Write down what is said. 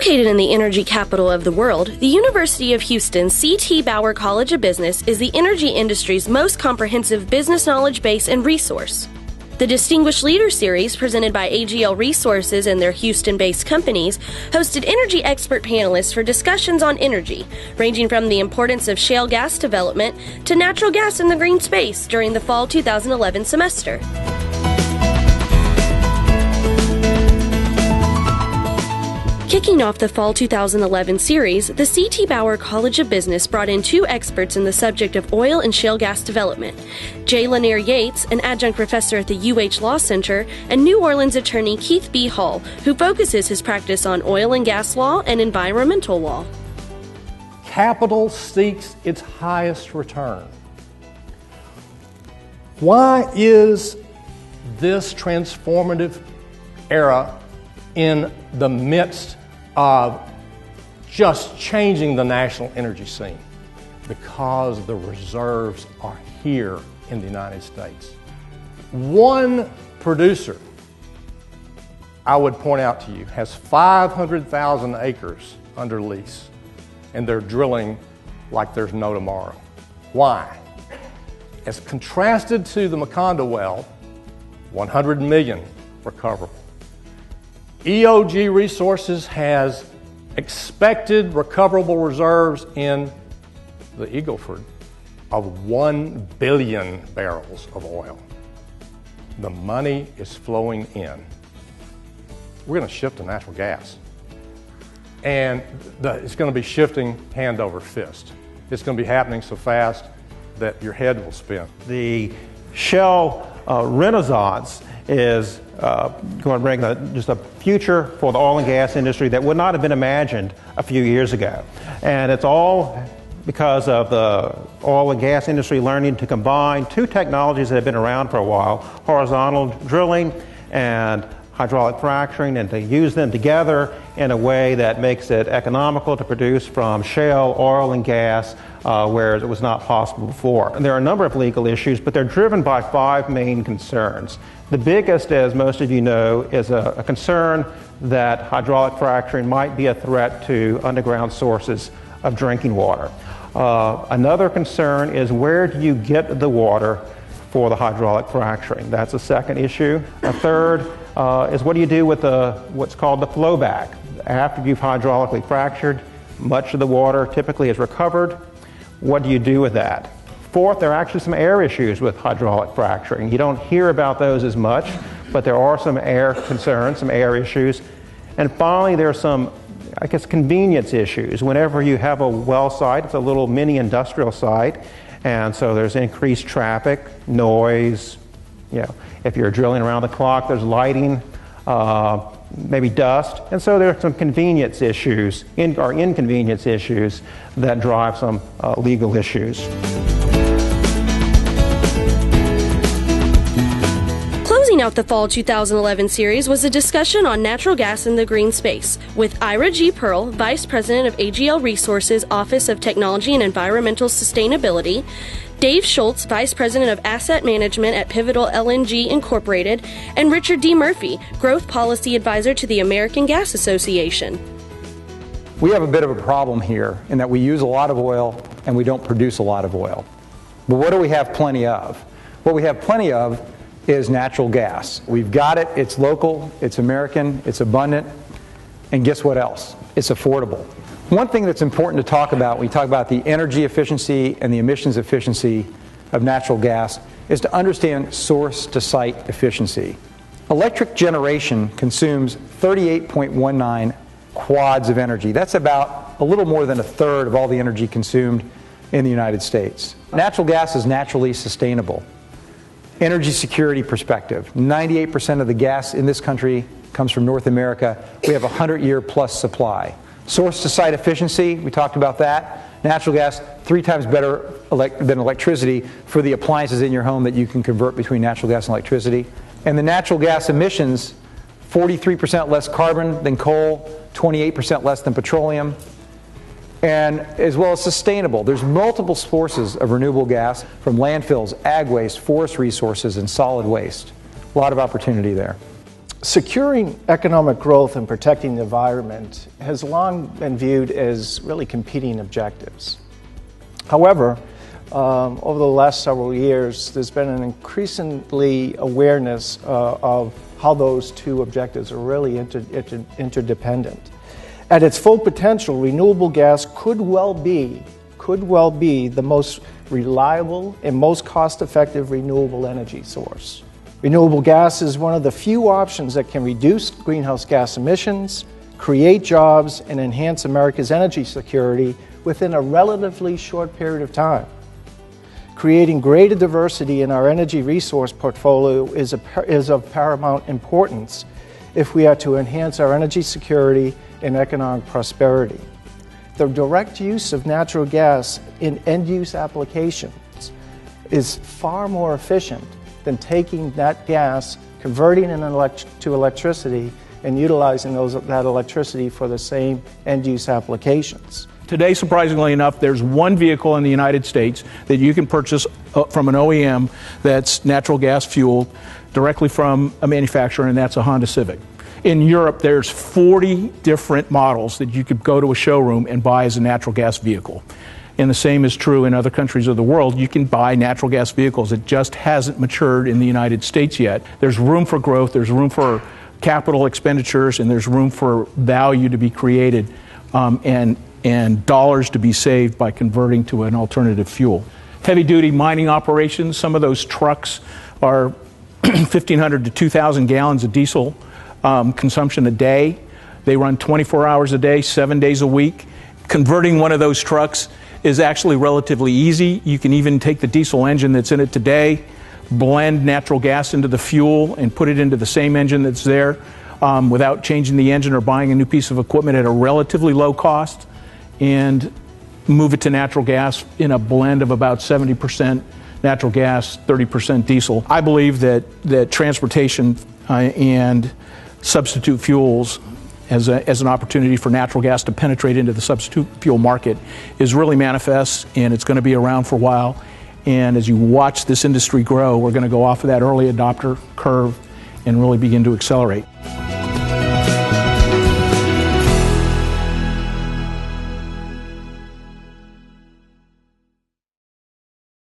Located in the energy capital of the world, the University of Houston C.T. Bauer College of Business is the energy industry's most comprehensive business knowledge base and resource. The Distinguished Leader Series, presented by AGL Resources and their Houston-based companies, hosted energy expert panelists for discussions on energy, ranging from the importance of shale gas development to natural gas in the green space during the fall 2011 semester. Kicking off the fall 2011 series, the C.T. Bauer College of Business brought in two experts in the subject of oil and shale gas development: J. Lanier Yates, an adjunct professor at the UH Law Center, and New Orleans attorney Keith B. Hall, who focuses his practice on oil and gas law and environmental law. Capital seeks its highest return. Why is this transformative era in the midst of just changing the national energy scene? Because the reserves are here in the United States. One producer, I would point out to you, has 500,000 acres under lease, and they're drilling like there's no tomorrow. Why? As contrasted to the Macondo well, 100 million recoverable. AGL Resources has expected recoverable reserves in the Eagle Ford of 1 billion barrels of oil. The money is flowing in. We're going to shift to natural gas. And it's going to be shifting hand over fist. It's going to be happening so fast that your head will spin. The shale renaissance is going to bring just a future for the oil and gas industry that would not have been imagined a few years ago. And it's all because of the oil and gas industry learning to combine two technologies that have been around for a while: horizontal drilling and hydraulic fracturing, and to use them together in a way that makes it economical to produce from shale oil and gas where it was not possible before. And there are a number of legal issues, but they're driven by 5 main concerns. The biggest, as most of you know, is a concern that hydraulic fracturing might be a threat to underground sources of drinking water. Another concern is, where do you get the water for the hydraulic fracturing? That's a second issue. A third is, what do you do with what's called the flowback? After you've hydraulically fractured, much of the water typically is recovered. What do you do with that? Fourth, there are actually some air issues with hydraulic fracturing. You don't hear about those as much, but there are some air concerns, some air issues. And finally, there are some, I guess, convenience issues. Whenever you have a well site, it's a little mini industrial site, and so there's increased traffic, noise. You know, if you're drilling around the clock, there's lighting, maybe dust, and so there are some convenience issues, or inconvenience issues, that drive some legal issues. Closing out the fall 2011 series was a discussion on natural gas in the green space with Ira G. Pearl, Vice President of AGL Resources Office of Technology and Environmental Sustainability, Dave Schultz, Vice President of Asset Management at Pivotal LNG Incorporated, and Richard D. Murphy, Growth Policy Advisor to the American Gas Association. We have a bit of a problem here in that we use a lot of oil and we don't produce a lot of oil. But what do we have plenty of? What we have plenty of is natural gas. We've got it, it's local, it's American, it's abundant, and guess what else? It's affordable. One thing that's important to talk about when we talk about the energy efficiency and the emissions efficiency of natural gas is to understand source-to-site efficiency. Electric generation consumes 38.19 quads of energy. That's about a little more than a third of all the energy consumed in the United States. Natural gas is naturally sustainable. Energy security perspective, 98% of the gas in this country comes from North America. We have a 100-year plus supply. Source-to-site efficiency, we talked about that. Natural gas, 3 times better than electricity for the appliances in your home that you can convert between natural gas and electricity. And the natural gas emissions, 43% less carbon than coal, 28% less than petroleum, and as well as sustainable. There's multiple sources of renewable gas from landfills, ag waste, forest resources, and solid waste. A lot of opportunity there. Securing economic growth and protecting the environment has long been viewed as really competing objectives. However, over the last several years, there's been an increasingly awareness of how those two objectives are really interdependent. At its full potential, renewable gas could well be the most reliable and most cost-effective renewable energy source. Renewable gas is one of the few options that can reduce greenhouse gas emissions, create jobs, and enhance America's energy security within a relatively short period of time. Creating greater diversity in our energy resource portfolio is of paramount importance if we are to enhance our energy security and economic prosperity. The direct use of natural gas in end-use applications is far more efficient than taking that gas, converting it to electricity, and utilizing that electricity for the same end-use applications. Today, surprisingly enough, there's one vehicle in the United States that you can purchase from an OEM that's natural gas fueled directly from a manufacturer, and that's a Honda Civic. In Europe, there's 40 different models that you could go to a showroom and buy as a natural gas vehicle. And the same is true in other countries of the world. You can buy natural gas vehicles. It just hasn't matured in the United States yet. There's room for growth, there's room for capital expenditures, and there's room for value to be created and dollars to be saved by converting to an alternative fuel. Heavy-duty mining operations, some of those trucks are 1,500 to 2,000 gallons of diesel consumption a day. They run 24 hours a day, 7 days a week. Converting one of those trucks is actually relatively easy. You can even take the diesel engine that's in it today, blend natural gas into the fuel, and put it into the same engine that's there without changing the engine or buying a new piece of equipment at a relatively low cost, and move it to natural gas in a blend of about 70% natural gas, 30% diesel. I believe that transportation and substitute fuels as an opportunity for natural gas to penetrate into the substitute fuel market is really manifest, and it's going to be around for a while. And as you watch this industry grow, we're going to go off of that early adopter curve and really begin to accelerate.